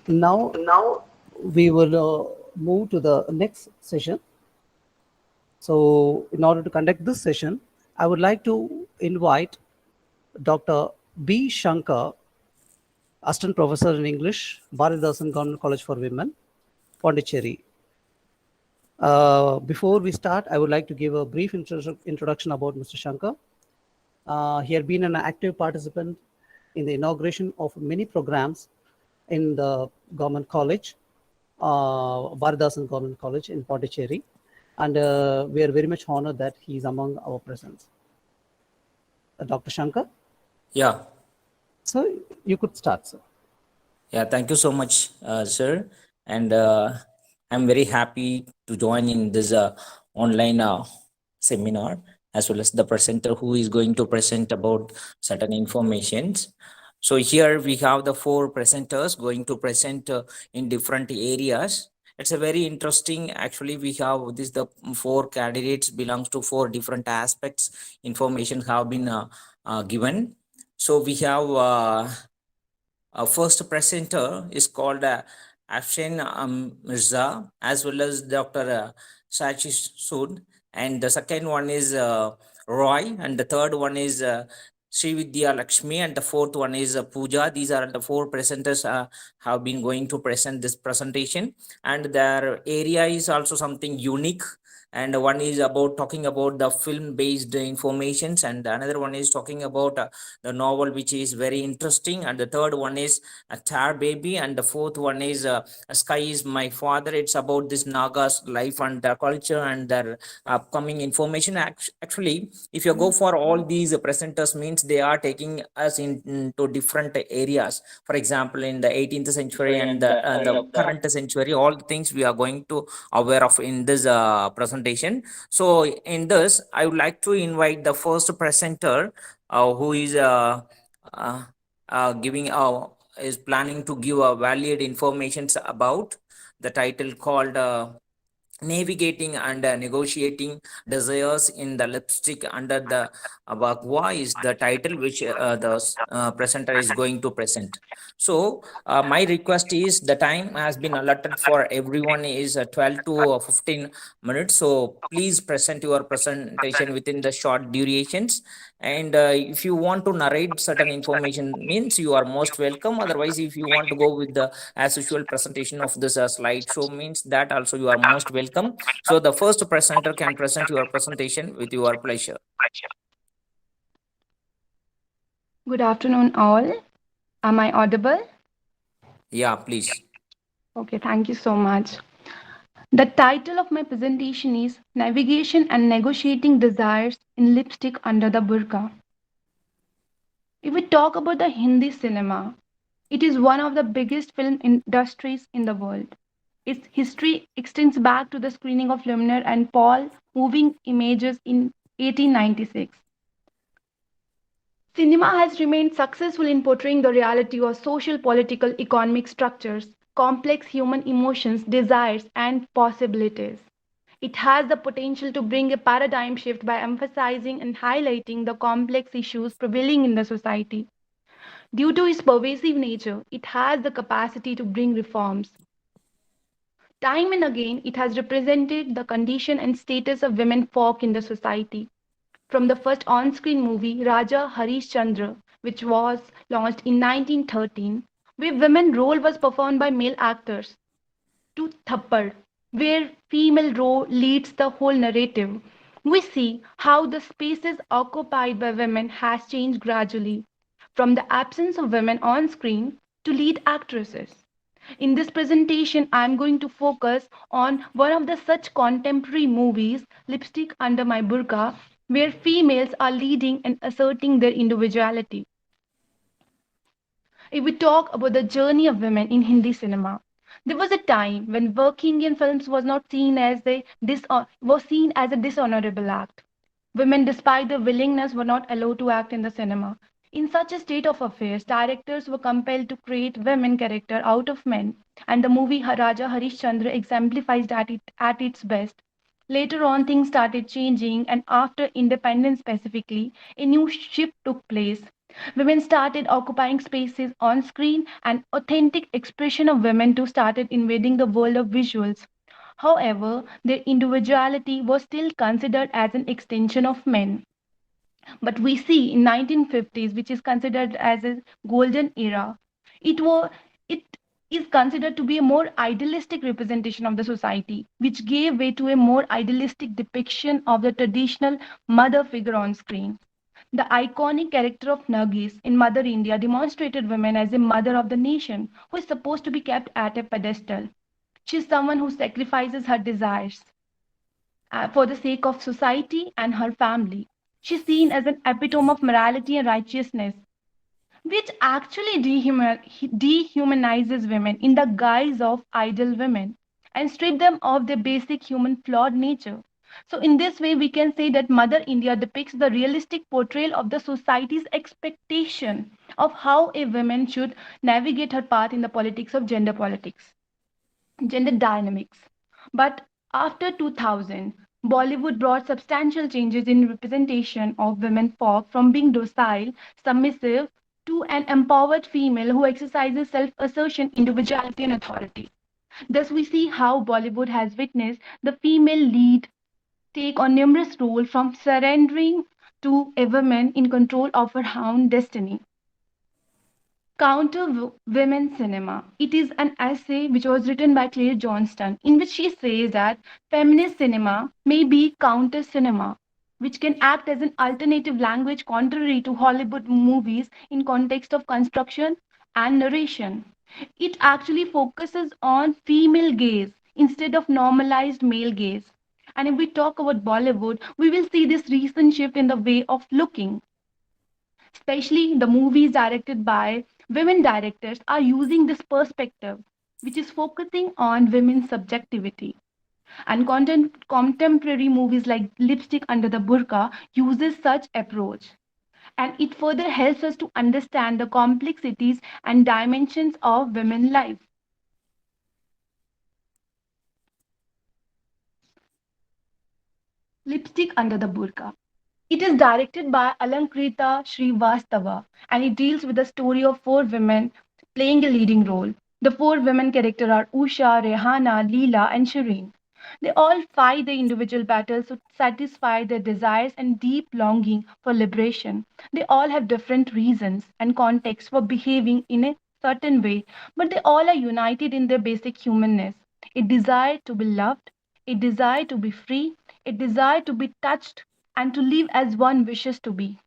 Now we will move to the next session. So, in order to conduct this session, I would like to invite Dr. B. Shankar, Assistant Professor in English, Bharatidasan Government College for Women, Pondicherry. Before we start, I would like to give a brief introduction about Mr. Shankar. He had been an active participant in the inauguration of many programs in the government college, Bharatidasan Government College in Pondicherry, and we are very much honored that he is among our presence. Dr. Shankar? Yeah. So you could start, sir. Yeah, thank you so much, sir. And I'm very happy to join in this online seminar, as well as the presenter who is going to present about certain informations. So here we have the four presenters going to present in different areas. It's a very interesting, actually we have this, the four candidates belongs to four different aspects. Information have been given. So we have our first presenter is called Afshin Mirza, as well as Dr. Sachi Sood, and the second one is Roy, and the third one is Srividya Lakshmi, and the fourth one is Pooja. These are the four presenters have been going to present this presentation, and their area is also something unique. And one is about talking about the film based informations, and another one is talking about the novel, which is very interesting, and the third one is a tar baby, and the fourth one is sky is my father. It's about this Naga's life and their culture and their upcoming information. Actually, if you go for all these presenters, means they are taking us into different areas. For example, in the 18th century and the current century, all the things we are going to aware of in this presentation. So in this, I would like to invite the first presenter who is giving is planning to give a valid information about the title called navigating and negotiating desires in the lipstick under the Bagua is the title which the presenter is going to present. So my request is, the time has been allotted for everyone is 12 to 15 minutes. So please present your presentation within the short durations. And if you want to narrate certain information, means you are most welcome. Otherwise, if you want to go with the as usual presentation of this slideshow, means that also you are most welcome. So the first presenter can present your presentation with your pleasure. Good afternoon, all. Am I audible? Yeah, please. Okay, thank you so much. The title of my presentation is Navigation and Negotiating Desires in Lipstick Under the Burqa. If we talk about the Hindi cinema, it is one of the biggest film industries in the world. Its history extends back to the screening of Lumiere and Paul moving images in 1896. Cinema has remained successful in portraying the reality of social, political, economic structures, complex human emotions, desires, and possibilities. It has the potential to bring a paradigm shift by emphasizing and highlighting the complex issues prevailing in the society. Due to its pervasive nature, it has the capacity to bring reforms. Time and again, it has represented the condition and status of women folk in the society. From the first on-screen movie Raja Harishchandra, which was launched in 1913, where women role was performed by male actors, to Thappad, where female role leads the whole narrative, we see how the spaces occupied by women has changed gradually, from the absence of women on screen to lead actresses. In this presentation, I am going to focus on one of the such contemporary movies, Lipstick Under My Burqa, where females are leading and asserting their individuality. If we talk about the journey of women in Hindi cinema, there was a time when working in films was not seen as was seen as a dishonorable act. Women, despite their willingness, were not allowed to act in the cinema. In such a state of affairs, directors were compelled to create women character out of men, and the movie Raja Harishchandra exemplifies that at its best. Later on, things started changing, and after independence specifically, a new shift took place. Women started occupying spaces on screen, and authentic expression of women too started invading the world of visuals. However, their individuality was still considered as an extension of men. But we see in 1950s, which is considered as a golden era, it was it is considered to be a more idealistic representation of the society, which gave way to a more idealistic depiction of the traditional mother figure on screen. The iconic character of Nagis in Mother India demonstrated women as a mother of the nation who is supposed to be kept at a pedestal. She is someone who sacrifices her desires for the sake of society and her family. She is seen as an epitome of morality and righteousness, which actually dehumanizes women in the guise of ideal women and strip them of their basic human flawed nature. So, in this way, we can say that Mother India depicts the realistic portrayal of the society's expectation of how a woman should navigate her path in the politics of gender politics, gender dynamics. But after 2000, Bollywood brought substantial changes in representation of women folk from being docile, submissive, to an empowered female who exercises self assertion, individuality, and authority. Thus, we see how Bollywood has witnessed the female lead take on numerous roles from surrendering to a woman in control of her own destiny. Counter Women Cinema. It is an essay which was written by Claire Johnston, in which she says that feminist cinema may be counter cinema, which can act as an alternative language contrary to Hollywood movies in context of construction and narration. It actually focuses on female gaze instead of normalized male gaze. And if we talk about Bollywood, we will see this recent shift in the way of looking, especially the movies directed by women directors are using this perspective, which is focusing on women's subjectivity. And contemporary movies like Lipstick Under the Burqa uses such approach. And it further helps us to understand the complexities and dimensions of women life. Lipstick Under the Burqa. It is directed by Alankrita Srivastava, and it deals with the story of four women playing a leading role. The four women characters are Usha, Rehana, Leela, and Shireen. They all fight their individual battles to satisfy their desires and deep longing for liberation. They all have different reasons and contexts for behaving in a certain way, but they all are united in their basic humanness, a desire to be loved, a desire to be free, a desire to be touched, and to live as one wishes to be.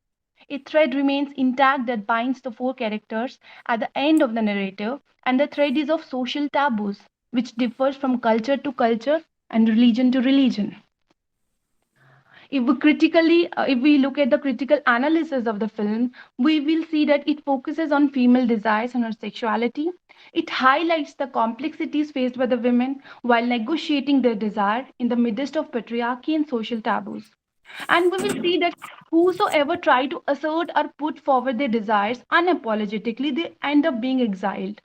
A thread remains intact that binds the four characters at the end of the narrative, and the thread is of social taboos, which differs from culture to culture and religion to religion. If we look at the critical analysis of the film, we will see that it focuses on female desires and her sexuality. It highlights the complexities faced by the women while negotiating their desire in the midst of patriarchy and social taboos. And we will see that whosoever try to assert or put forward their desires unapologetically, they end up being exiled.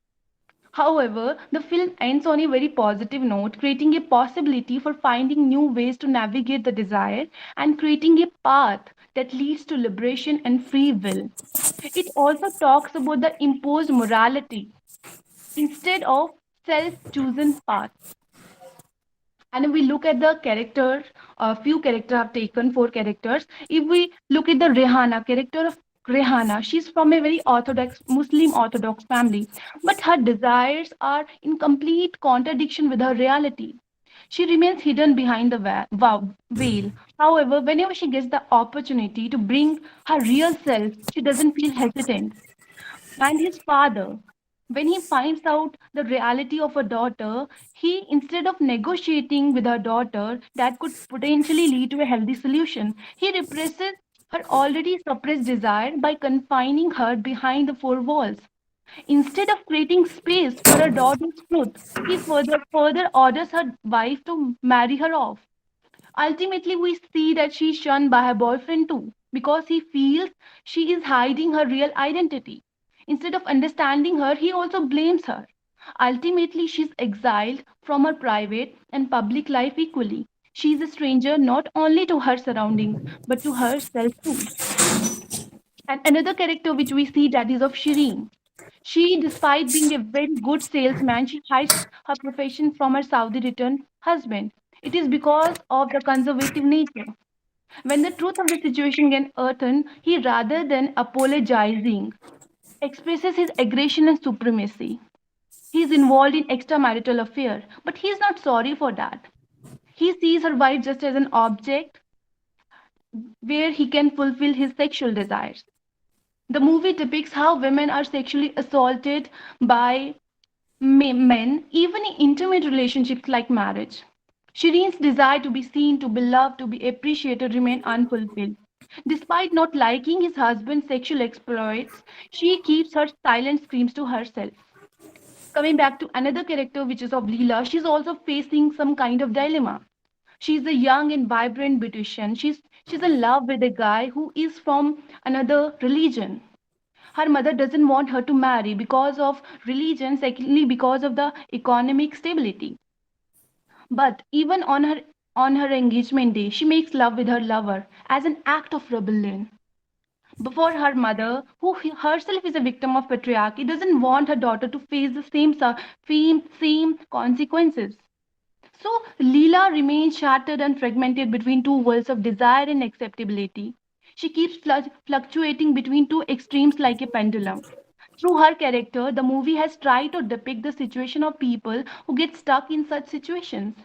However, the film ends on a very positive note, creating a possibility for finding new ways to navigate the desire and creating a path that leads to liberation and free will. It also talks about the imposed morality instead of self chosen path. And if we look at the character, a few characters have taken four characters. If we look at the Rehana character of Rehana, she's from a very orthodox Muslim orthodox family, but her desires are in complete contradiction with her reality. She remains hidden behind the veil. However, whenever she gets the opportunity to bring her real self, she doesn't feel hesitant. And his father, when he finds out the reality of a daughter, he, instead of negotiating with her daughter that could potentially lead to a healthy solution, he represses her already suppressed desire by confining her behind the four walls. Instead of creating space for her daughter's truth, he further orders her wife to marry her off. Ultimately, we see that she's shunned by her boyfriend too, because he feels she is hiding her real identity. Instead of understanding her, he also blames her. Ultimately, she's exiled from her private and public life equally. She is a stranger not only to her surroundings, but to herself too. And another character which we see, that is of Shireen. She, despite being a very good salesman, she hides her profession from her Saudi returned husband. It is because of the conservative nature. When the truth of the situation gets earthen, he, rather than apologizing, expresses his aggression and supremacy. He is involved in extramarital affair, but he is not sorry for that. He sees her wife just as an object where he can fulfill his sexual desires. The movie depicts how women are sexually assaulted by men, even in intimate relationships like marriage. Shireen's desire to be seen, to be loved, to be appreciated remain unfulfilled. Despite not liking his husband's sexual exploits, she keeps her silent screams to herself. Coming back to another character, which is of Leela, she's also facing some kind of dilemma. She's a young and vibrant beautician. She's in love with a guy who is from another religion. Her mother doesn't want her to marry because of religion, secondly because of the economic stability. But even on her engagement day, she makes love with her lover as an act of rebellion. Before her mother, who herself is a victim of patriarchy, doesn't want her daughter to face the same consequences. So Leela remains shattered and fragmented between two worlds of desire and acceptability. She keeps fluctuating between two extremes like a pendulum. Through her character, the movie has tried to depict the situation of people who get stuck in such situations.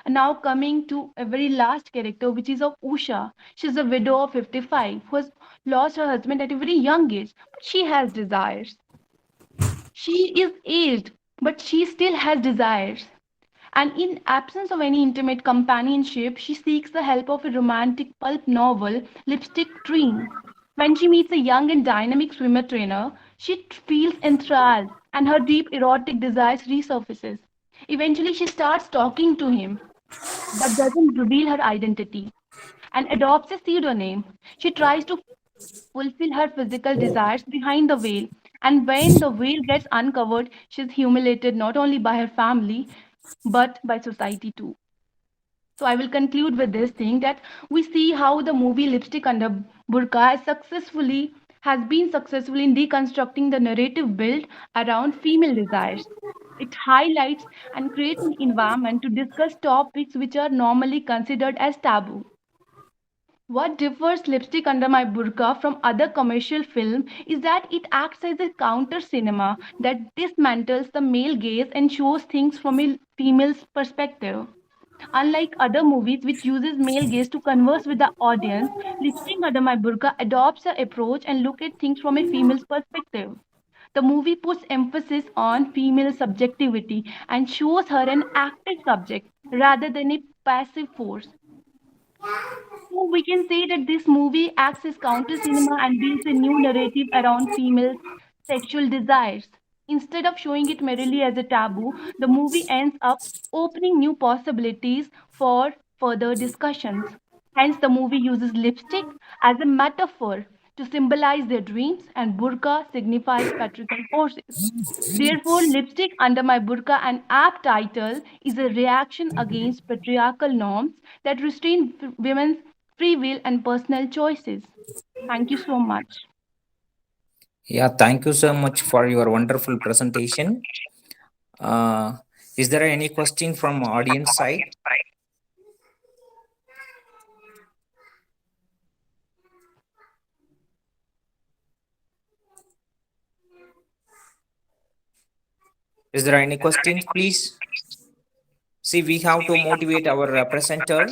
And now coming to a very last character, which is of Usha. She's a widow of 55 who has lost her husband at a very young age, but she has desires. She is aged, but she still has desires. And in absence of any intimate companionship, she seeks the help of a romantic pulp novel, Lipstick Dream. When she meets a young and dynamic swimmer trainer, she feels enthralled and her deep erotic desires resurfaces. Eventually, she starts talking to him, but doesn't reveal her identity and adopts a pseudonym. She tries to fulfill her physical desires behind the veil, and when the veil gets uncovered, she's humiliated not only by her family but by society too. So I will conclude with this thing that we see how the movie Lipstick Under Burqa has been successful in deconstructing the narrative built around female desires. It highlights and creates an environment to discuss topics which are normally considered as taboo. What differs Lipstick Under My Burqa from other commercial film is that it acts as a counter cinema that dismantles the male gaze and shows things from a female's perspective. Unlike other movies which uses male gaze to converse with the audience, Lipstick Under My Burqa adopts an approach and look at things from a female's perspective. The movie puts emphasis on female subjectivity and shows her an active subject rather than a passive force. So we can say that this movie acts as counter cinema and builds a new narrative around female sexual desires. Instead of showing it merely as a taboo, the movie ends up opening new possibilities for further discussions. Hence, the movie uses lipstick as a metaphor to symbolize their dreams, and burqa signifies patriarchal forces. Therefore, Lipstick Under My Burqa, an apt title, is a reaction against patriarchal norms that restrain women's free will and personal choices. Thank you so much. Yeah, thank you so much for your wonderful presentation. Uh, is there any question from audience side? Is there any questions, please? See, we have to motivate our presenter.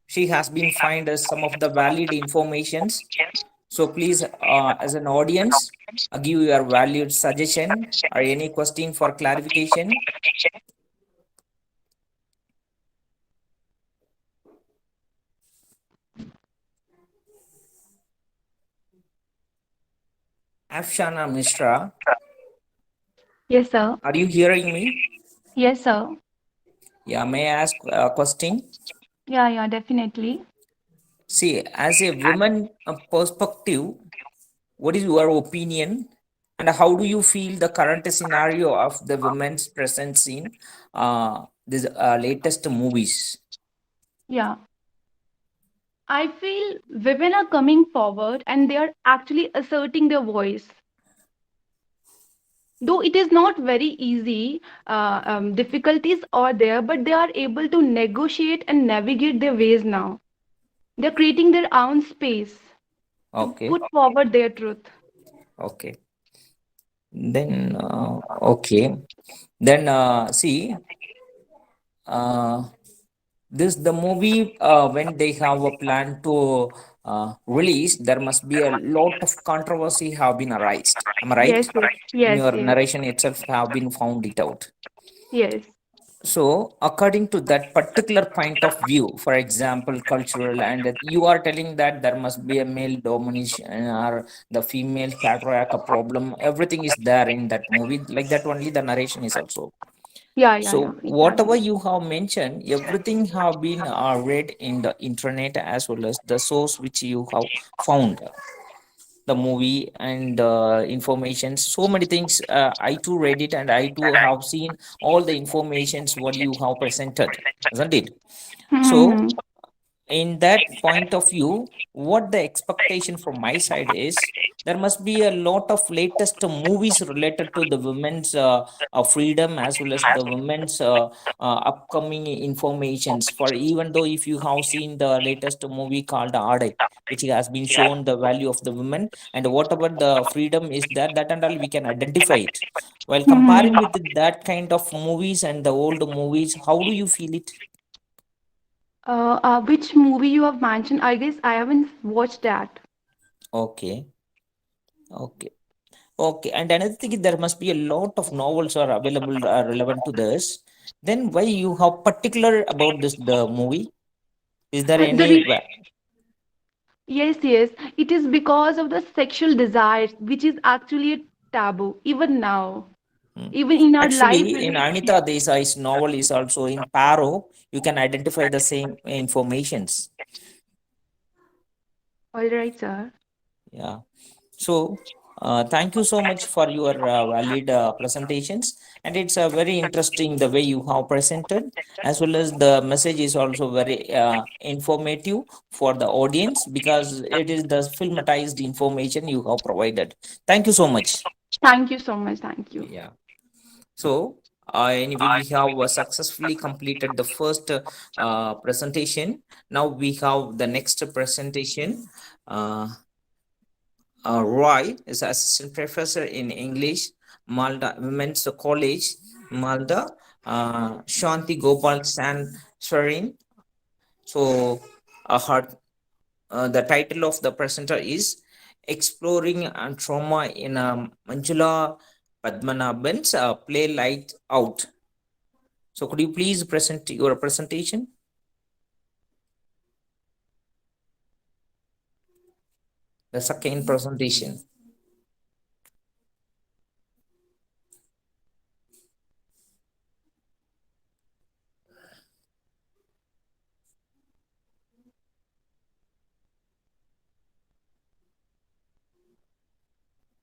She has been find us some of the valid informations. So please, as an audience, give your valued suggestion or any question for clarification. Afshana Mishra, Yes, sir. are you hearing me? Yes, sir. Yeah, may I ask a question? Yeah, definitely. See, as a woman perspective, what is your opinion and how do you feel the current scenario of the women's presence in this latest movies? Yeah. I feel women are coming forward and they are actually asserting their voice. Though it is not very easy, difficulties are there, but they are able to negotiate and navigate their ways now. They're creating their own space to Okay, put forward their truth. okay. Then, okay. Then, see, uh, this the movie when they have a plan to release, there must be a lot of controversy have been arised. Am I right? Yes, yes, In yes, your yes, narration itself, have been found it out. yes. So, according to that particular point of view, for example, cultural, and that you are telling that there must be a male domination or the female patriarch problem, everything is there in that movie. Like that, only the narration is also. Yeah, yeah, yeah, So, whatever exactly. you have mentioned, everything have been read in the internet as well as the source which you have found the movie and information, so many things. I too read it and I too have seen all the informations what you have presented, isn't it? So Mm-hmm. in that point of view, what the expectation from my side is, there must be a lot of latest movies related to the women's freedom as well as the women's upcoming informations. For even though if you have seen the latest movie called Ade, which has been shown the value of the women and whatever the freedom is there, that and all we can identify it. While comparing Mm-hmm. with that kind of movies and the old movies, how do you feel it? Which movie you have mentioned? I guess I haven't watched that. Okay, okay. Okay, and another thing is there must be a lot of novels are available relevant to this. Then why you have particular about this the movie? Is there The any? Yes, yes. It is because of the sexual desires, which is actually a taboo, even now. Hmm. Even in our life, Actually, in Anita Desai's novel is also in Paro. You can identify the same informations. all right, sir. Yeah. So, thank you so much for your valid presentations, and it's very interesting the way you have presented, as well as the message is also very informative for the audience because it is the filmatized information you have provided. Thank you so much. Thank you so much. Thank you. Yeah. So, anyway, we have successfully completed the first presentation. Now we have the next presentation. Uh, Roy is assistant professor in English, Malda Women's College, Malda. Shanti Gopal San Swarin. So, her the title of the presenter is Exploring Trauma in Manjula Padmanabhan's Play Light Out. So, could you please present your presentation? The second presentation.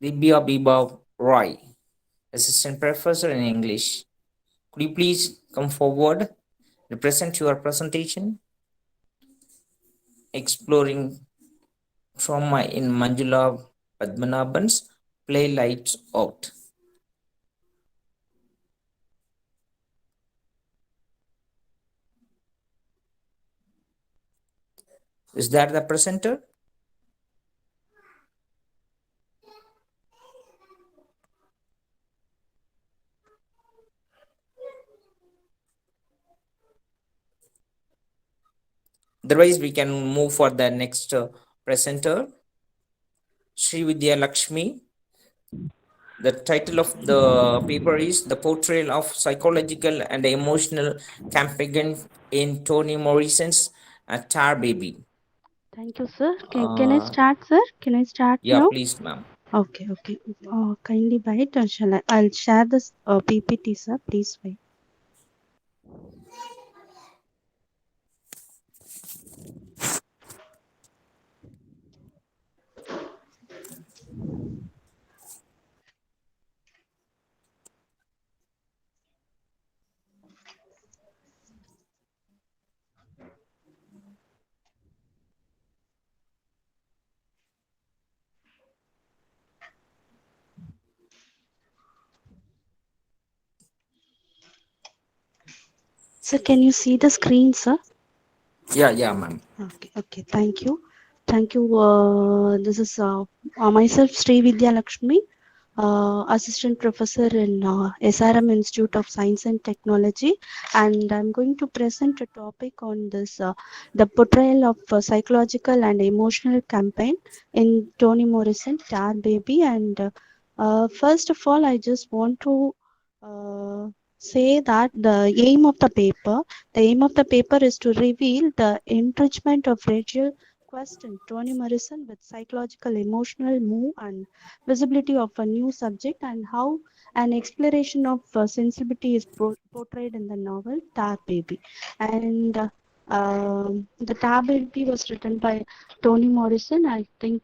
Dibya Biba Roy, assistant professor in English. Could you please come forward, present your presentation, exploring trauma in Manjula Padmanabhan's Play Lights Out. Is that the presenter? Otherwise, we can move for the next presenter, Sri Vidya Lakshmi. The title of the paper is The Portrayal of Psychological and Emotional Campaign in Toni Morrison's Tar Baby. Thank you, sir. Can I Uh, start, sir? Can I start yeah, now? please, ma'am. Okay, okay. Kindly wait. Shall I? I'll share this PPT, sir. Please wait. Sir, can you see the screen, sir? Yeah, ma'am. Okay, thank you. Thank you. This is myself, Sri Vidya Lakshmi, Assistant Professor in SRM Institute of Science and Technology, and I'm going to present a topic on this the portrayal of psychological and emotional campaign in Toni Morrison, Tar Baby. And first of all, I just want to say that the aim of the paper is to reveal the enrichment of Rachel Question, Toni Morrison with psychological, emotional move and visibility of a new subject, and how an exploration of sensibility is portrayed in the novel Tar Baby. And the Tar Baby was written by Toni Morrison. I think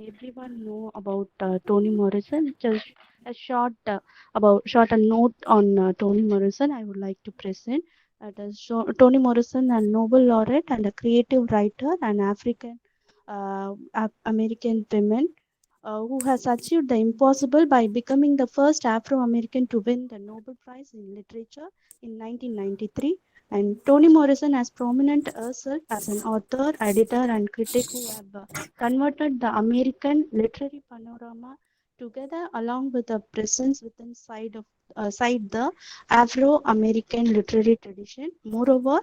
everyone know about Toni Morrison. Just a short a note on Toni Morrison I would like to present. Toni Morrison, a Nobel laureate and a creative writer, an African American woman who has achieved the impossible by becoming the first Afro-American to win the Nobel Prize in Literature in 1993. And Toni Morrison has prominent herself as an author, editor, and critic who have converted the American literary panorama together, along with a presence within side the Afro-American literary tradition. Moreover,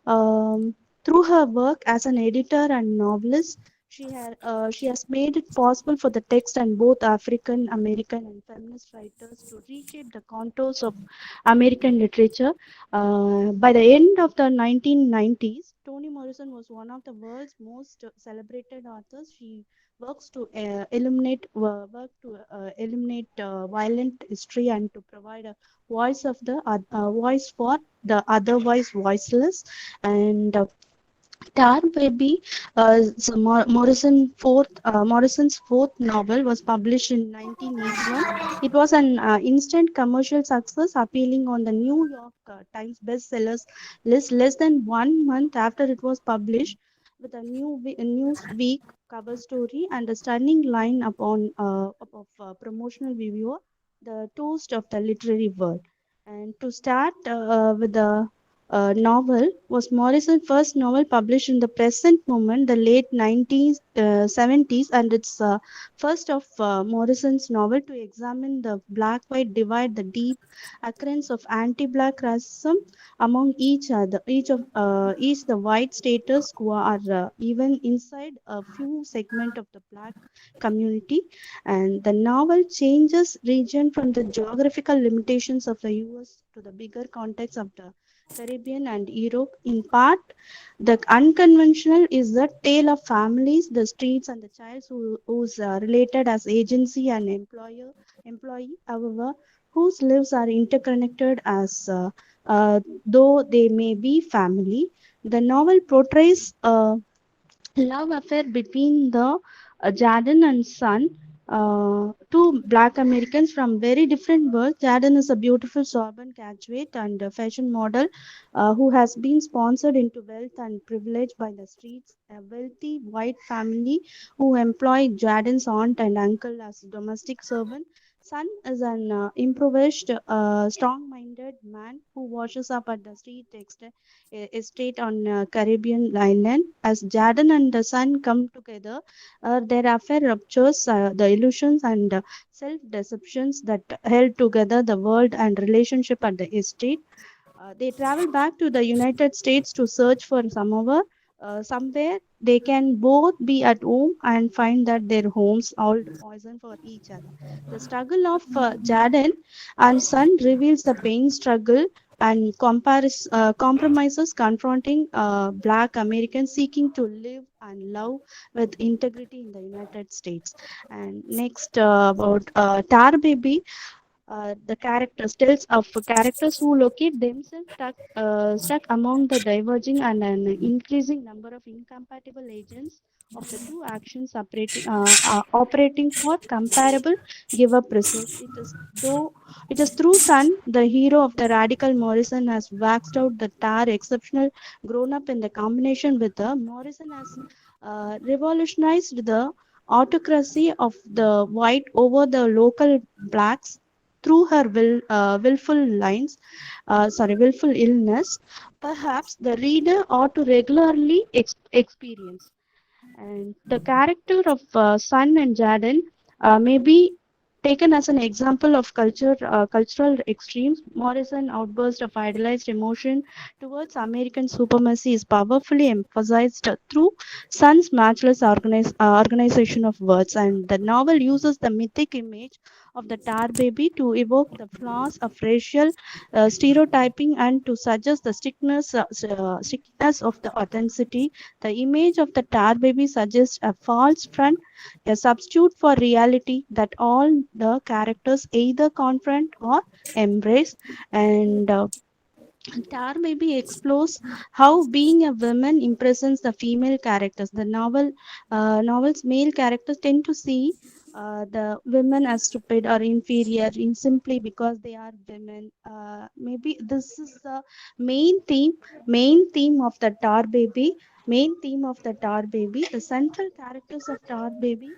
through her work as an editor and novelist, she has made it possible for the text and both African American and feminist writers to reshape the contours of American literature. By the end of the 1990s, Toni Morrison was one of the world's most celebrated authors. She work to eliminate violent history and to provide a voice for the otherwise voiceless. And Tar Baby, Morrison's fourth novel, was published in 1981. It was an instant commercial success, appealing on the New York Times bestsellers list less than 1 month after it was published, with a Newsweek cover story and a stunning line of promotional video, the toast of the literary world. And to start with the novel was Morrison's first novel published in the present moment, the late 1970s, and it's first of Morrison's novel to examine the black-white divide, the deep occurrence of anti-black racism among each the white staters who are even inside a few segment of the black community. And the novel changes region from the geographical limitations of the US to the bigger context of the Caribbean and Europe. In part, the unconventional is the tale of families, the streets, and the child who's related as agency and employee, however, whose lives are interconnected as though they may be family. The novel portrays love affair between the Jardin and son, two black Americans from very different worlds. Jardin is a beautiful Sorbonne graduate and a fashion model who has been sponsored into wealth and privilege by the streets. A wealthy white family who employ Jardin's aunt and uncle as domestic servant. Son is an impoverished, strong-minded man who washes up at the estate on Caribbean island. As Jordan and the son come together, their affair ruptures the illusions and self-deceptions that held together the world and relationship at the estate. They travel back to the United States to search for somewhere they can both be at home and find that their homes hold poison for each other. The struggle of Jaden and son reveals the pain, struggle, and compromises confronting Black Americans seeking to live and love with integrity in the United States. And next, about Tar Baby, the characters tells of characters who locate themselves stuck among the diverging and an increasing number of incompatible agents of the two actions operating for comparable give up results. It is through Sun, the hero of the radical Morrison, has waxed out the Tar exceptional grown up in the combination with the Morrison has revolutionized the autocracy of the white over the local blacks through her willful illness, perhaps the reader ought to regularly experience. And the character of Sun and Jaden may be taken as an example of cultural extremes. Morrison outburst of idealized emotion towards American supremacy is powerfully emphasized through Sun's matchless organization of words, and the novel uses the mythic image of the tar baby to evoke the flaws of racial stereotyping and to suggest the strictness of the authenticity. The image of the tar baby suggests a false front, a substitute for reality that all the characters either confront or embrace. And Tar maybe explores how being a woman impressions the female characters. The novel's male characters tend to see the women as stupid or inferior in simply because they are women. Maybe this is the main theme of the Tar Baby. Main theme of the Tar Baby. The central characters of Tar Baby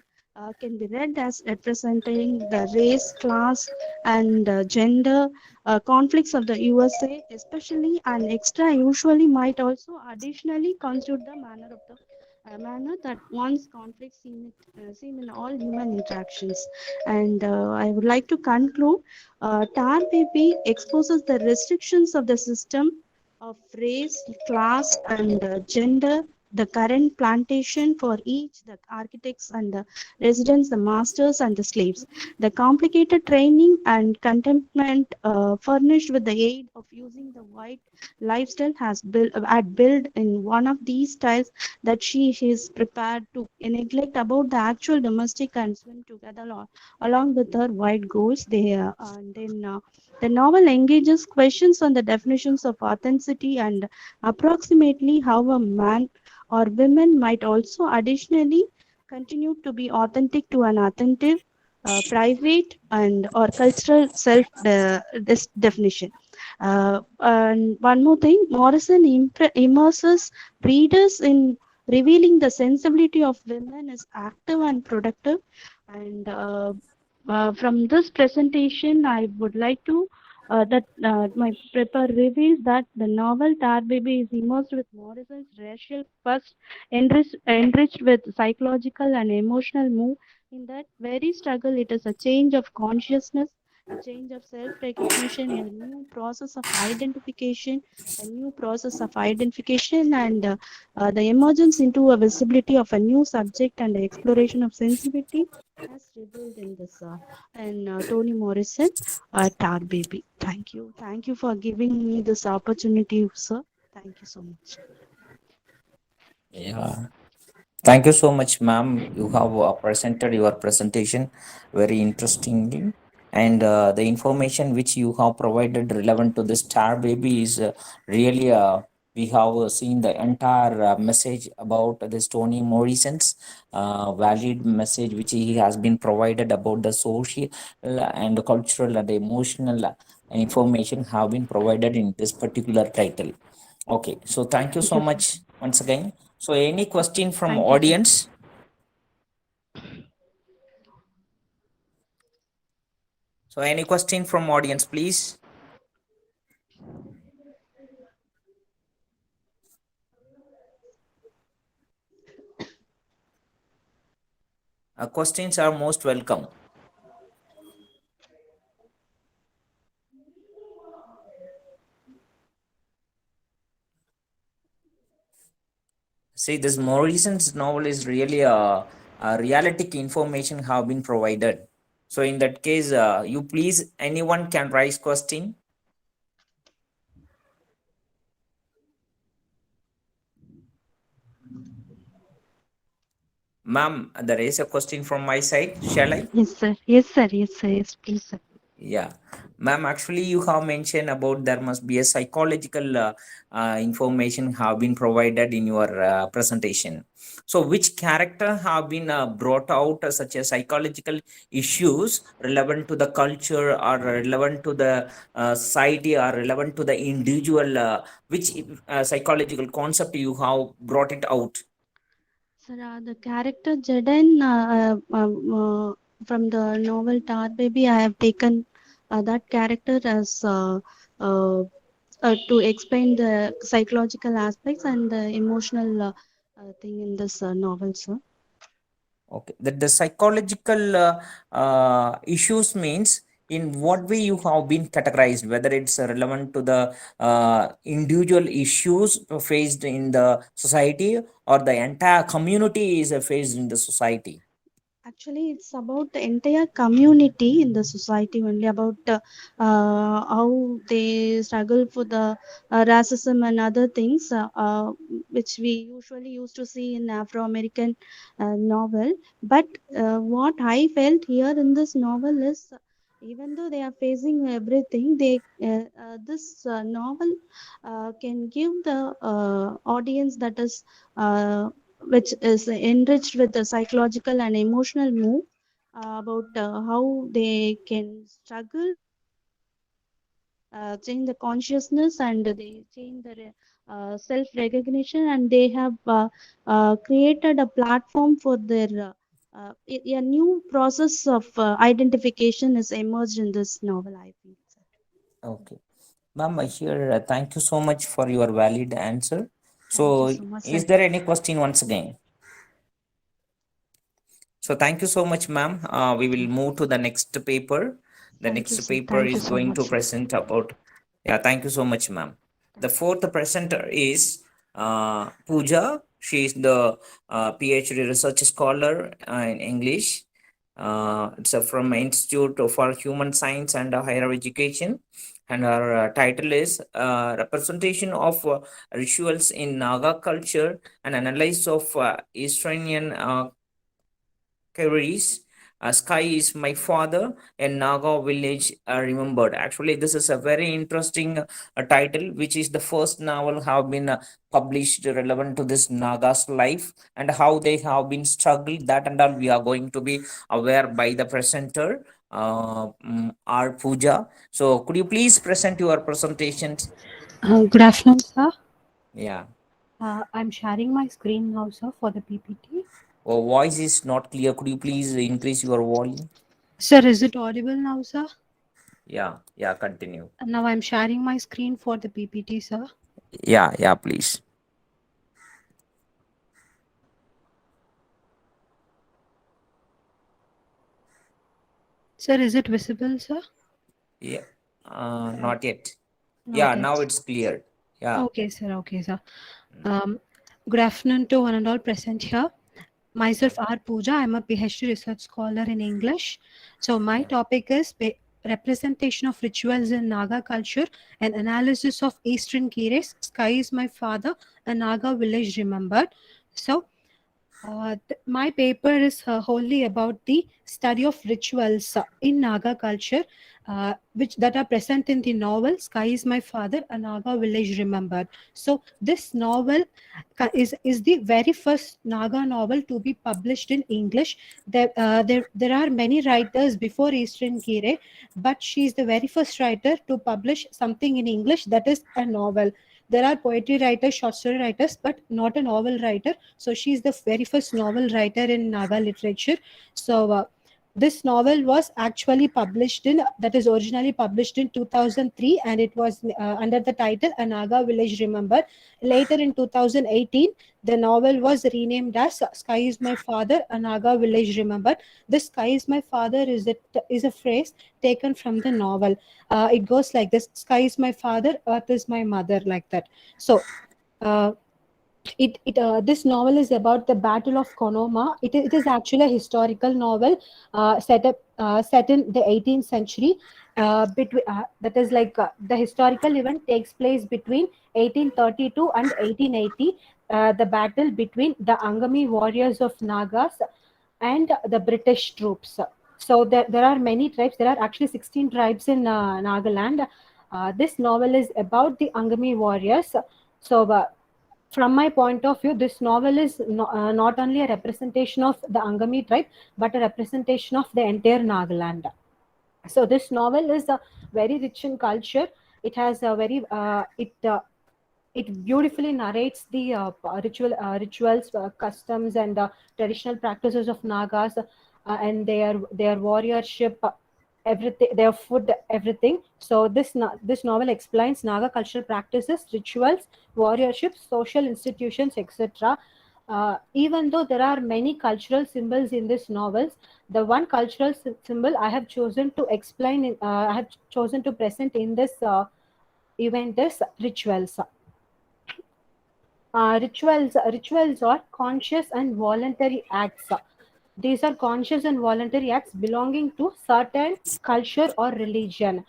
can be read as representing the race, class, and gender conflicts of the USA, especially and extra usually might also additionally constitute the manner of the manner that one's conflicts seem in all human interactions. And I would like to conclude, Tar Baby exposes the restrictions of the system of race, class, and gender, the current plantation for each, the architects and the residents, the masters and the slaves, the complicated training and contentment furnished with the aid of using the white lifestyle had built in one of these styles that she is prepared to neglect about the actual domestic and swim together along with her white goals. The novel engages questions on the definitions of authenticity and approximately how a man or women might also additionally continue to be authentic to an authentic private and or cultural self definition. And one more thing, Morrison immerses readers in revealing the sensibility of women as active and productive. And from this presentation, I would like to that my paper reveals that the novel Tar Baby is immersed with Morrison's racial first, enriched with psychological and emotional move. In that very struggle, it is a change of consciousness, a change of self-recognition, a new process of identification, and the emergence into a visibility of a new subject and the exploration of sensibility as revealed in this and Toni Morrison, Tar Baby. Thank you for giving me this opportunity, sir. Thank you so much. Yeah. Thank you so much, ma'am. You have presented your presentation very interestingly, and the information which you have provided relevant to this star baby is really. We have seen the entire message about this Toni Morrison's valid message, which he has been provided about the social and cultural and emotional information have been provided in this particular title. Okay, so thank you Thank so you, sir. much once again. So any question from Thank you, sir. audience? So any question from audience, please? Questions are most welcome. See, this Morrison's novel is really a realistic information have been provided. So in that case, you please, anyone can raise question. Ma'am, there is a question from my side. Shall I? Yes, sir. Yes, sir. Yes, sir. Yes, please, sir. Yeah, ma'am, actually you have mentioned about there must be a psychological information have been provided in your presentation. So which character have been brought out such as psychological issues relevant to the culture or relevant to the society or relevant to the individual, which psychological concept you have brought it out? Sir, the character Jaden from the novel Tar Baby, I have taken that character as to explain the psychological aspects and the emotional thing in this novel, sir. Okay, that the psychological issues means in what way you have been categorized, whether it's relevant to the individual issues faced in the society or the entire community is faced in the society. Actually, it's about the entire community in the society, only about how they struggle for the racism and other things, which we usually used to see in Afro American novel. But what I felt here in this novel is, even though they are facing everything, this novel can give the audience that is. Which is enriched with the psychological and emotional move about how they can struggle, change the consciousness, and they change their self recognition, and they have created a platform for their a new process of identification is emerged in this novel, I feel. Okay. Ma'am, here, thank you so much for your valid answer. Thank you So, so much, is sir. there any question once again? So, thank you so much, ma'am. We will move to the next paper. The Thank you, next sir. paper Thank you is so going to much. present about. Yeah, thank you so much, ma'am. The fourth presenter is Pooja. She is the PhD research scholar in English. It's from Institute for Human Science and Higher Education, and her title is Representation of Rituals in Naga Culture and Analysis of Eastern carries. Sky is my father, and Naga village remembered. Actually, this is a very interesting title, which is the first novel have been published relevant to this Naga's life and how they have been struggled. That and all we are going to be aware by the presenter, R. Pooja. So, could you please present your presentations? Good afternoon, sir. Yeah. I'm sharing my screen now, sir, for the PPT. Your voice is not clear. Could you please increase your volume? Sir, is it audible now, sir? Yeah, continue. Now I'm sharing my screen for the PPT, sir. Yeah, please. Sir, is it visible, sir? Yeah, not yet. Not Yeah, yet. now it's clear. Yeah. Okay, sir. Okay, sir. Good afternoon to one and all present here. Myself, R. Pooja. I'm a PhD research scholar in English. So my topic is representation of rituals in Naga culture and analysis of Eastern Gires. Sky is my father, a Naga village remembered. So my paper is wholly about the study of rituals in Naga culture, which that are present in the novel "Sky is My Father: A Naga Village Remembered." So this novel is the very first Naga novel to be published in English. There are many writers before Eastern Gire, but she is the very first writer to publish something in English that is a novel. There are poetry writers, short story writers, but not a novel writer. So she is the very first novel writer in Naga literature. So this novel was actually published in, that is originally published in 2003, and it was under the title A Naga Village Remembered. Later in 2018, the novel was renamed as Sky is My Father, A Naga Village Remembered. This Sky is My Father is a phrase taken from the novel. It goes like this: Sky is my father, earth is my mother, like that. So uh, this novel is about the Battle of Konoma. It is actually a historical novel set in the 18th century. That is like the historical event takes place between 1832 and 1880. The battle between the Angami warriors of Nagas and the British troops. So there are many tribes. There are actually 16 tribes in Nagaland. This novel is about the Angami warriors. So from my point of view, this novel is not only a representation of the Angami tribe, but a representation of the entire Nagaland. So this novel is very rich in culture. It has a very it beautifully narrates the rituals, customs, and traditional practices of Nagas and their warriorship. everything, their food, everything. So this novel explains Naga cultural practices, rituals, warriorship, social institutions, etc. Even though there are many cultural symbols in this novels, the one cultural symbol I have chosen to explain, I have chosen to present in this event is rituals. Rituals are conscious and voluntary acts. These are conscious and voluntary acts belonging to certain culture or religion.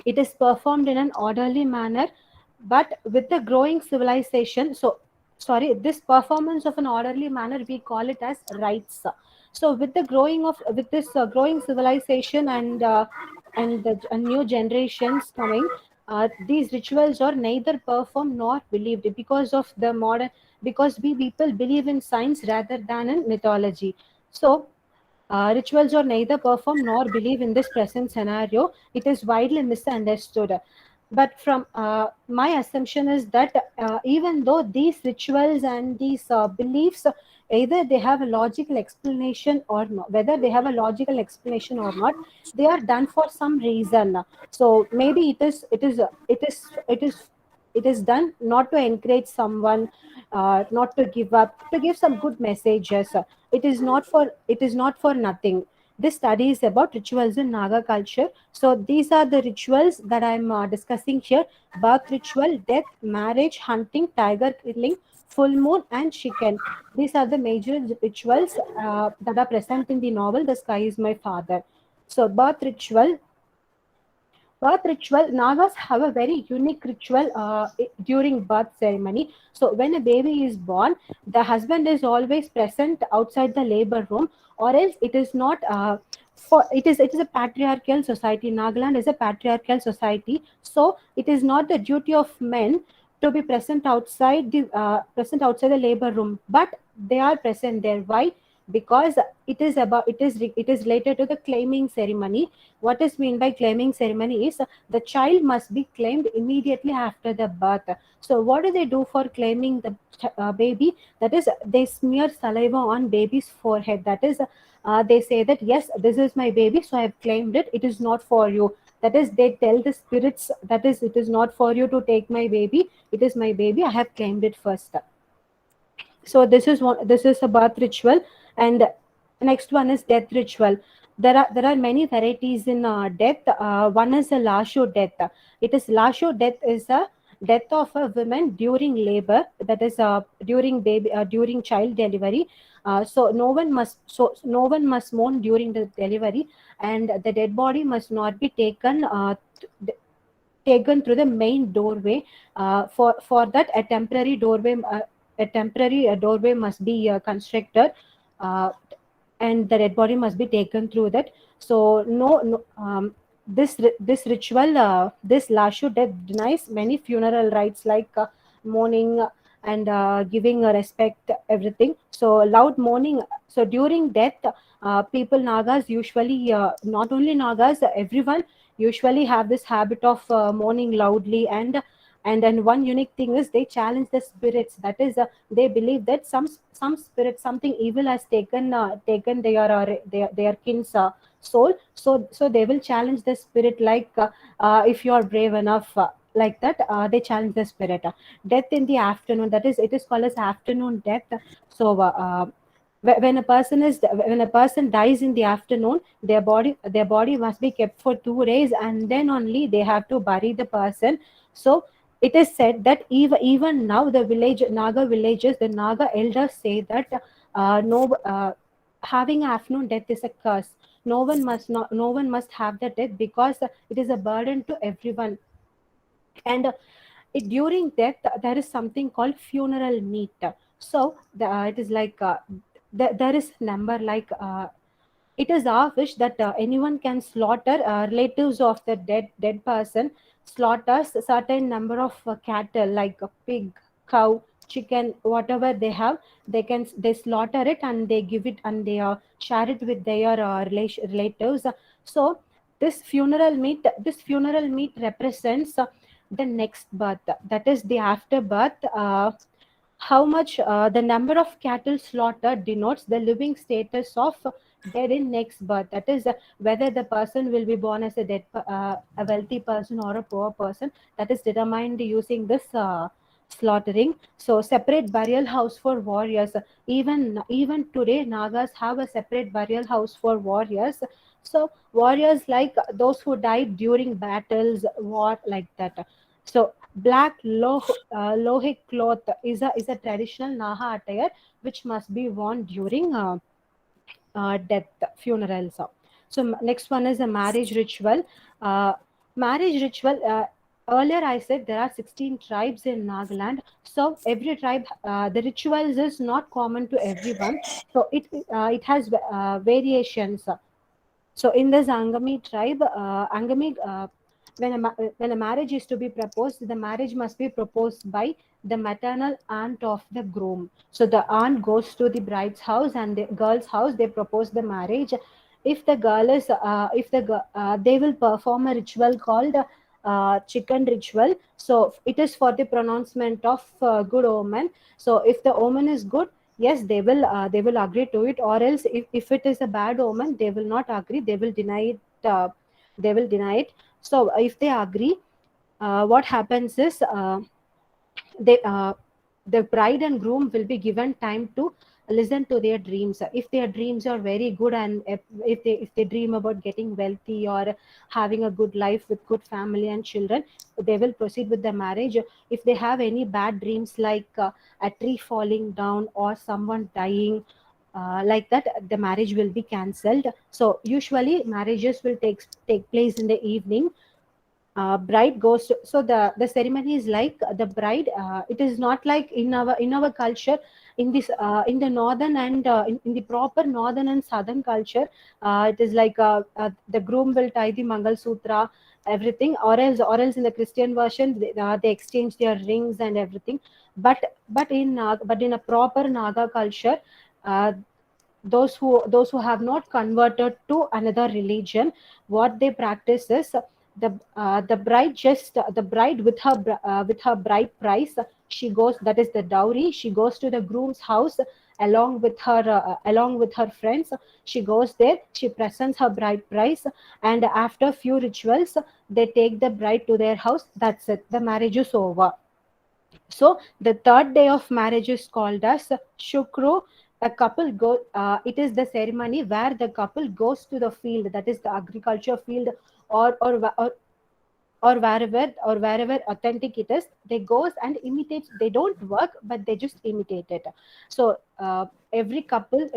It is performed in an orderly manner, but with the growing civilization, this performance of an orderly manner, we call it as rites. So with this growing civilization and new generations coming, these rituals are neither performed nor believed because we people believe in science rather than in mythology. So rituals are neither performed nor believed in this present scenario. It is widely misunderstood. But from my assumption is that even though these rituals and these beliefs, either they have a logical explanation or not, whether they have a logical explanation or not, they are done for some reason. So maybe it is done not to encourage someone, not to give up, to give some good messages. It is not for nothing. This study is about rituals in Naga culture. So these are the rituals that I'm discussing here: birth ritual, death, marriage, hunting, tiger killing, full moon, and chicken. These are the major rituals that are present in the novel The Sky Is My Father. So birth ritual, Nagas have a very unique ritual during birth ceremony. So when a baby is born, the husband is always present outside the labor room, or else it is not. It is a patriarchal society. Nagaland is a patriarchal society, so it is not the duty of men to be present outside the labor room, but they are present there. Why? Because it is related to the claiming ceremony. What is mean by claiming ceremony is the child must be claimed immediately after the birth. So what do they do for claiming the baby? That is, they smear saliva on baby's forehead. That is, they say that yes, this is my baby, so I have claimed it. It is not for you. That is, they tell the spirits that is, it is not for you to take my baby. It is my baby. I have claimed it first. So this is a birth ritual. And next one is death ritual. There are many varieties in death. One is a lasho death. Death is a death of a woman during labor, that is during child delivery. No one must mourn during the delivery, and the dead body must not be taken through the main doorway. For that, a temporary doorway must be constructed, uh, and the dead body must be taken through that. So this ritual, this lashu death denies many funeral rites like mourning and giving respect, everything. So loud mourning. So during death, people, Nagas usually, not only Nagas, everyone usually have this habit of mourning loudly. And one unique thing is they challenge the spirits. That is, they believe that some spirit, something evil has taken their kin's soul. So they will challenge the spirit, like if you are brave enough, like that, they challenge the spirit. Death in the afternoon, that is, it is called as afternoon death. So when a person dies in the afternoon, their body must be kept for 2 days, and then only they have to bury the person. So it is said that even now, the Naga villages, the Naga elders say that no having afternoon death is a curse. No one must have the death, because it is a burden to everyone. And during death, there is something called funeral meat. So it is like, there is number like, it is our wish that anyone can slaughter, relatives of the dead person slaughters a certain number of cattle, like a pig, cow, chicken, whatever they have. They slaughter it, and they give it, and they share it with their relatives. So this funeral meat represents the next birth, that is the afterbirth. How much, the number of cattle slaughtered denotes the living status of dead in next birth. That is, whether the person will be born as a a wealthy person or a poor person. That is determined using this slaughtering. So separate burial house for warriors. Even today, Nagas have a separate burial house for warriors. So warriors like those who died during battles, war, like that. So black lohe cloth is a traditional Naha attire which must be worn during death funerals. So next one is a marriage ritual. Uh, marriage ritual. Earlier I said there are 16 tribes in Nagaland. So every tribe, the rituals is not common to everyone. So it has variations. So in this Angami tribe, when a marriage is to be proposed, the marriage must be proposed by the maternal aunt of the groom. So the aunt goes to the bride's house and the girl's house. They propose the marriage. If the girl is, they will perform a ritual called chicken ritual. So it is for the pronouncement of good omen. So if the omen is good, yes, they will agree to it, or else if it is a bad omen, they will not agree, they will deny it. They will deny it. So if they agree, what happens is, they the bride and groom will be given time to listen to their dreams. If their dreams are very good, and if they dream about getting wealthy or having a good life with good family and children, they will proceed with the marriage. If they have any bad dreams, like a tree falling down or someone dying, like that, the marriage will be cancelled. So usually marriages will take place in the evening. Bride goes to, so the ceremony is like the bride, it is not like in our culture, in the northern and in the proper northern and southern culture. It is like the groom will tie the mangal sutra, everything, or else in the Christian version, they exchange their rings and everything. But in a proper Naga culture, uh, those who have not converted to another religion, what they practice is, the bride with her bride price, she goes, that is the dowry, she goes to the groom's house along with her friends. She goes there, she presents her bride price, and after few rituals, they take the bride to their house. That's it, the marriage is over. So the third day of marriage is called as Shukru. A couple go. It is the ceremony where the couple goes to the field, that is the agriculture field, or or wh- or or wherever authentic it is. They goes and imitate. They don't work, but they just imitate it. So every couple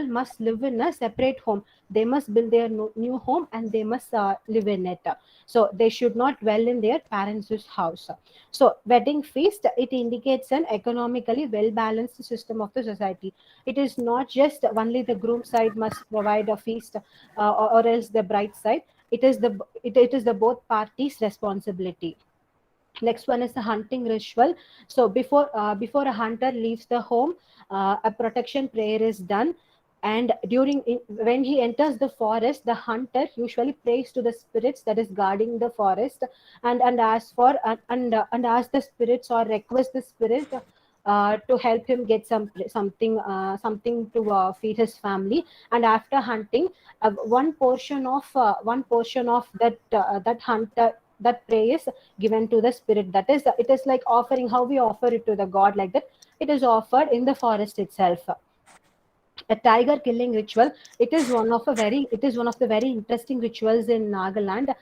must live in a separate home. They must build their new home, and they must live in it. So they should not dwell in their parents' house. So wedding feast, it indicates an economically well balanced system of the society. It is not just only the groom side must provide a feast, or else the bride side. It is the both parties' responsibility. Next one is the hunting ritual. So before a hunter leaves the home, a protection prayer is done. And when he enters the forest, the hunter usually prays to the spirits that is guarding the forest, and asks for and ask the spirits, or request the spirit to help him get something to feed his family. And after hunting, one portion of that hunter, that prey is given to the spirit. That is, it is like offering, how we offer it to the god, like that. It is offered in the forest itself. A tiger killing ritual, it is one of the very interesting rituals in Nagaland.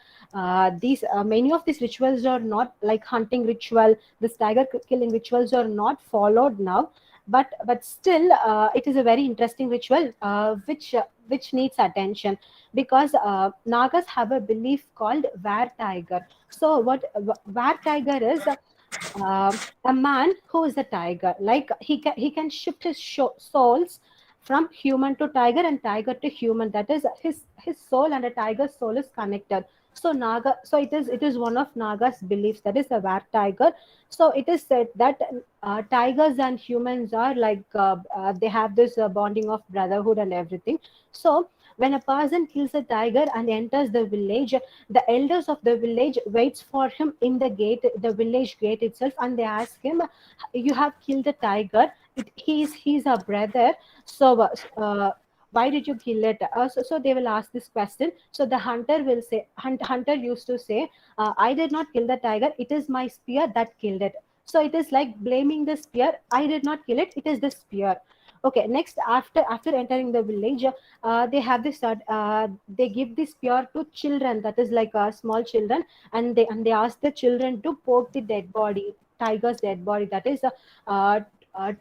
These Many of these rituals are not like hunting ritual. This killing rituals are not followed now, but still, it is a very interesting ritual, which needs attention, because Nagas have a belief called were tiger. So what were tiger is, a man who is a tiger, like he can shift his souls from human to tiger and tiger to human. That is, his soul and a tiger's soul is connected. So it is one of Naga's beliefs, that is a were tiger. So it is said that tigers and humans are like, they have this bonding of brotherhood and everything. So when a person kills a tiger and enters the village, the elders of the village waits for him in the village gate itself, and they ask him, "You have killed a tiger. He's our brother. So why did you kill it? So they will ask this question. So the hunter will say, hunter used to say, I did not kill the tiger. It is my spear that killed it. So it is like blaming the spear. I did not kill it. It is the spear. Okay. Next, after entering the village, they have this. They give this spear to children. That is like small children, and they ask the children to poke the dead body, tiger's dead body. Uh, uh,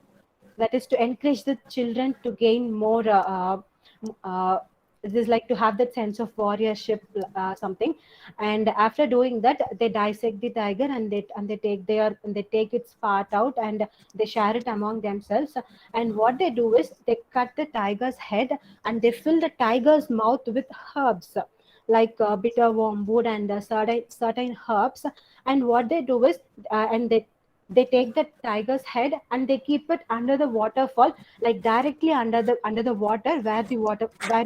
that is to encourage the children to gain more it is like to have that sense of warriorship, something. And after doing that, they dissect the tiger, and they take its part out, and they share it among themselves. And what they do is they cut the tiger's head, and they fill the tiger's mouth with herbs like bitter wormwood and certain herbs. And what they do is and they take the tiger's head, and they keep it under the waterfall, like directly under the water where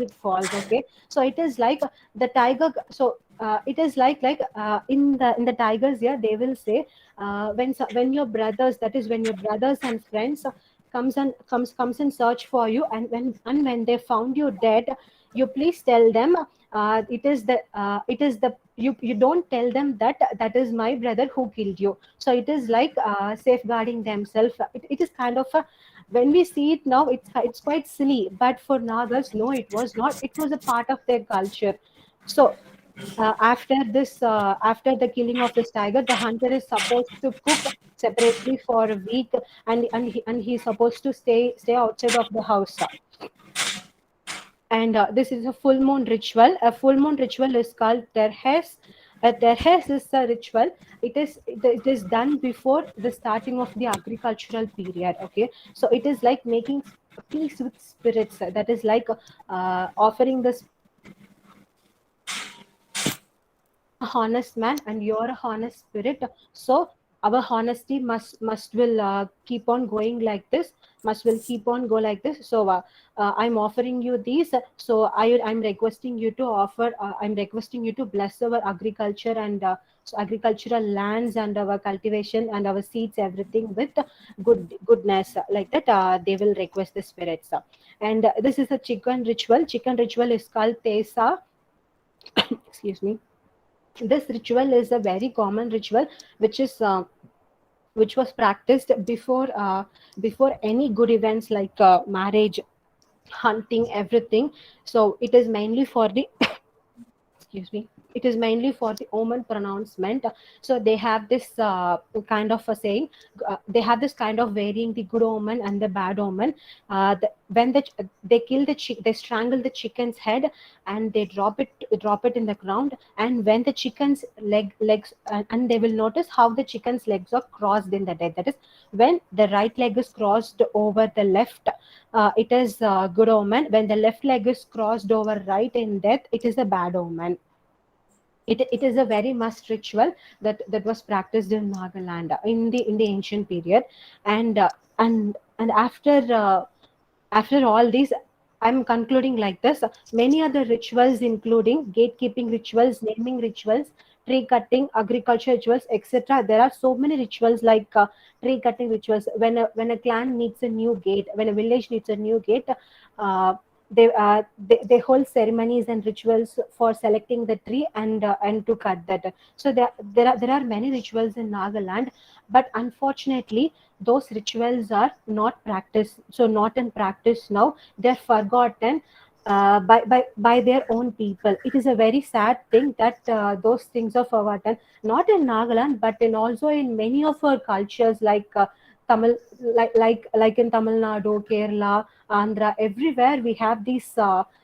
it falls. Okay. So it is like the tiger. So it is like in the tiger's ear they will say, when your brothers, that is when your brothers and friends comes and search for you, and when they found you dead, you please tell them, it is the you don't tell them that that is my brother who killed you. So it is like safeguarding themselves. It is kind of a, when we see it now, it's quite silly, but for Nagas, no, it was not. It was a part of their culture. So after the killing of this tiger, the hunter is supposed to cook separately for a week, and he's supposed to stay outside of the house. And this is a full moon ritual. A full moon ritual is called terhes. Terhes is a ritual. It is done before the starting of the agricultural period. Okay, so it is like making peace with spirits. That is like offering this honest man, and you're a honest spirit. So our honesty must will keep on going like this, must will keep on go like this. So I'm offering you these. So I'm requesting you to offer, I'm requesting you to bless our agriculture and so agricultural lands and our cultivation and our seeds, everything with goodness, like that. They will request the spirits. And this is a chicken ritual is called tesa. Excuse me. This ritual is a very common ritual, which is which was practiced before any good events like marriage, hunting, everything. So it is mainly for the excuse me, it is mainly for the omen pronouncement. So they have this kind of a saying, they have this kind of varying the good omen and the bad omen. When they kill they strangle the chicken's head, and they drop it in the ground. And when the chicken's legs and they will notice how the chicken's legs are crossed in the death. That is, when the right leg is crossed over the left, it is a good omen. When the left leg is crossed over right in death, it is a bad omen. It is a very must ritual that was practiced in Nagaland in the ancient period. And and after all these, I'm concluding like this. Many other rituals, including gatekeeping rituals, naming rituals, tree cutting, agriculture rituals, etc. There are so many rituals like tree cutting rituals. When a clan needs a new gate, when a village needs a new gate, uh, they hold ceremonies and rituals for selecting the tree and to cut that. So there are many rituals in Nagaland, but unfortunately those rituals are not practiced. So not in practice now. They're forgotten by their own people. It is a very sad thing that those things are forgotten, not in Nagaland, but in also in many of our cultures like Tamil, like in Tamil Nadu, Kerala, Andhra, everywhere we have these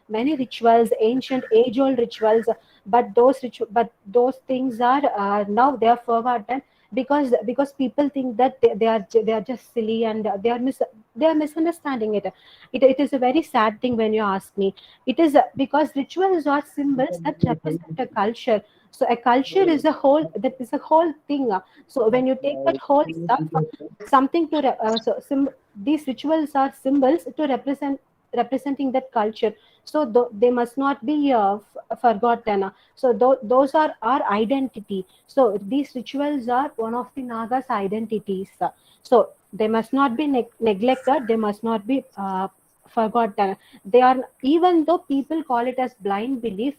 many rituals, ancient age-old rituals, but those things are now they are forgotten because people think that they are just silly, and they are misunderstanding it. It is a very sad thing when you ask me. It is because rituals are symbols that represent a culture. So a culture is a whole, that is a whole thing. So when you take that whole stuff, something to these rituals are symbols to representing that culture. So they must not be forgotten. So those are our identity. So these rituals are one of the Nagas identities. So they must not be neglected, they must not be forgotten. They are, even though people call it as blind belief,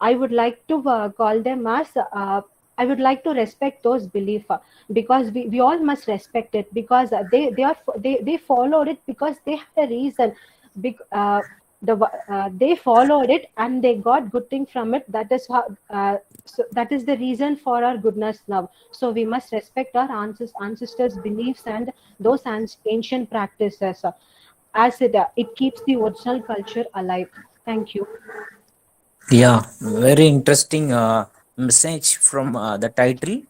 I would like to call them as I would like to respect those belief, because we all must respect it, because they followed it because they had a reason. They followed it and they got good thing from it. That is how, so that is the reason for our goodness now. So we must respect our ancestors beliefs and those ancient practices, as it keeps the original culture alive. Thank you. Yeah, very interesting message from the title,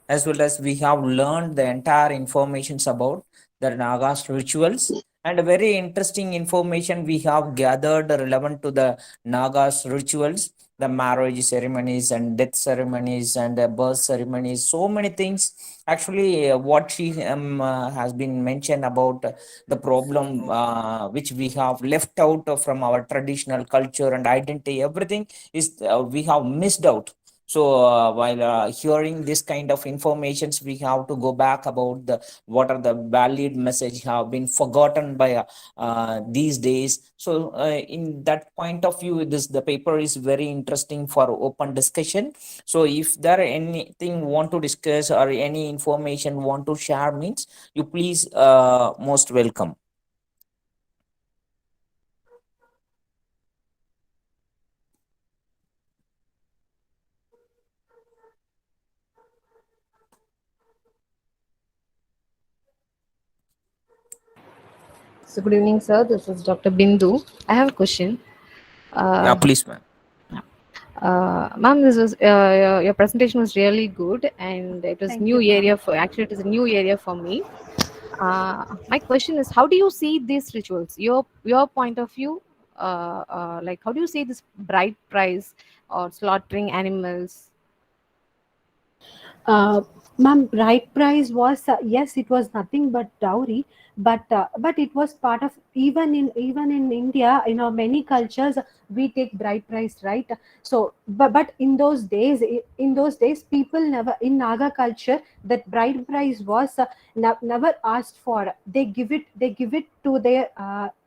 as well as we have learned the entire informations about the Nagas rituals, and a very interesting information we have gathered relevant to the Nagas rituals, the marriage ceremonies and death ceremonies and birth ceremonies, so many things. Actually, what she has been mentioned about the problem which we have left out from our traditional culture and identity, everything is we have missed out. So while hearing this kind of informations, we have to go back about the what are the valid message have been forgotten by these days. So in that point of view, this the paper is very interesting for open discussion. So if there are anything want to discuss or any information want to share, means you please most welcome. So good evening, sir. This is Dr. Bindu. I have a question. Yeah, please, ma'am. Ma'am, this was your presentation was really good, and it was Thank new you, ma'am. area for actually it is a new area for me. My question is, how do you see these rituals? Your point of view, like how do you see this bride price or slaughtering animals? Uh, Ma'am, right price was, yes, it was nothing but dowry, but it was part of, even in India, many cultures we take bride price, right? So, but in those days, people never, in Naga culture, that bride price was never asked for. They give it to their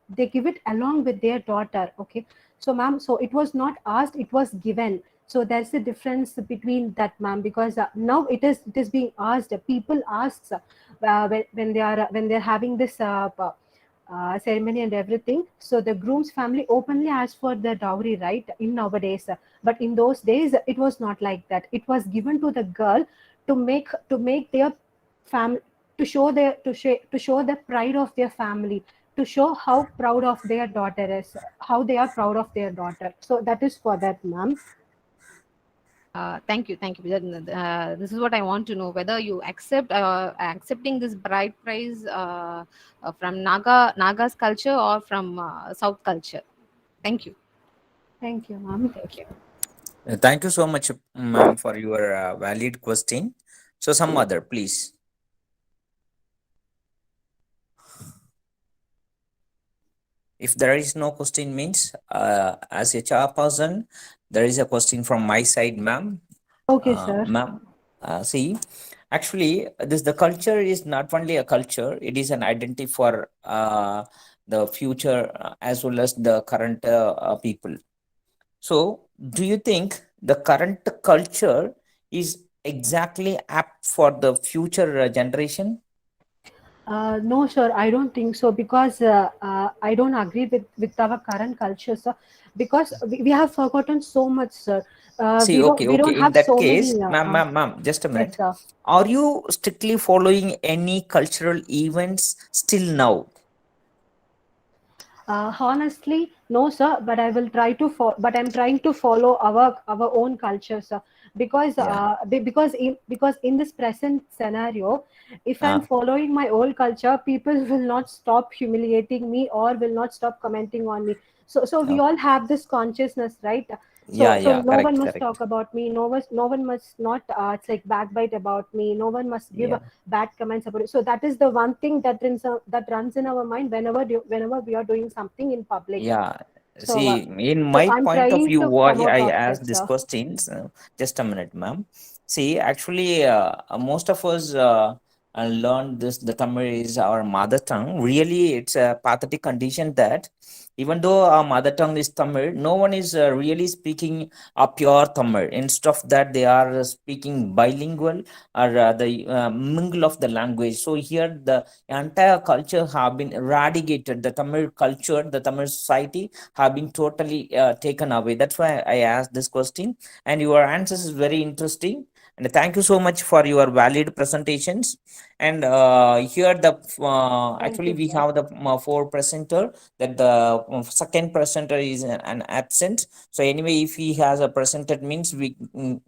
they give it along with their daughter. Okay, so ma'am, so it was not asked, it was given. So there's a difference between that, ma'am, because now it is being asked. People asks when they're having this ceremony and everything. So the groom's family openly asked for the dowry, right? In nowadays, but in those days it was not like that. It was given to the girl to make their family, to show the pride of their family, to show how proud of their daughter is, how they are proud of their daughter. So that is for that, ma'am. Thank you, thank you. This is what I want to know: whether you accepting this bride price from Naga's culture or from South culture. Thank you, Thank you, ma'am. thank you. Thank you so much, ma'am, for your valid question. So, some other, please. If there is no question, means as a chairperson, there is a question from my side, ma'am. Okay, sir. Ma'am, see, actually, this the culture is not only a culture; it is an identity for the future as well as the current people. So, do you think the current culture is exactly apt for the future generation? No, sir, I don't think so, because I don't agree with our current culture, sir. Because we have forgotten so much, sir. See, We don't okay, we okay. don't In have that so case, many. ma'am, just a Yes, minute. sir. Are you strictly following any cultural events still now? Honestly, no, sir. But I will try to but I'm trying to follow our own culture, sir. Because Yeah. in this present scenario, if I'm Uh, following my old culture, people will not stop humiliating me or will not stop commenting on me. So we okay. all have this consciousness, right? Yeah, So yeah, no one correct, must talk correct. about me. No one must not. It's like backbite about me. No one must give Yeah. bad comments about it. So that is the one thing that runs in our mind whenever we are doing something in public. Yeah. So See, in so my I'm point of trying view, to why come out I of asked that, these sir. questions, just a minute, ma'am. See, actually, most of us learned this, the Tamil is our mother tongue. Really, it's a pathetic condition that even though our mother tongue is Tamil, no one is really speaking a pure Tamil. Instead of that, they are speaking bilingual or the mingle of the language. So here the entire culture have been eradicated. The Tamil culture, the Tamil society have been totally taken away. That's why I asked this question, and your answers is very interesting. And thank you so much for your valid presentations. And here the actually we have the four presenter, that the second presenter is an absent. So anyway, if he has a presented means we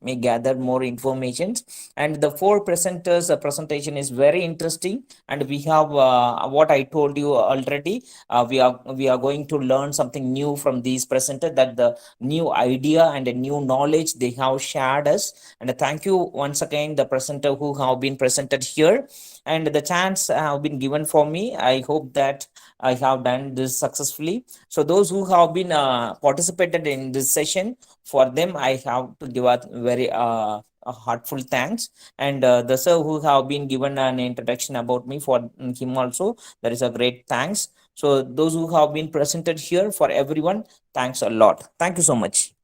may gather more information. And the four presenters presentation is very interesting, and we have what I told you already. We are going to learn something new from these presenters, that the new idea and a new knowledge they have shared us. And thank you once again the presenter who have been presented here, and the chance have been given for me. I hope that I have done this successfully. So those who have been participated in this session, for them I have to give a very a heartful thanks. And the sir who have been given an introduction about me, for him also there is a great thanks. So those who have been presented here, for everyone, thanks a lot. Thank you so much.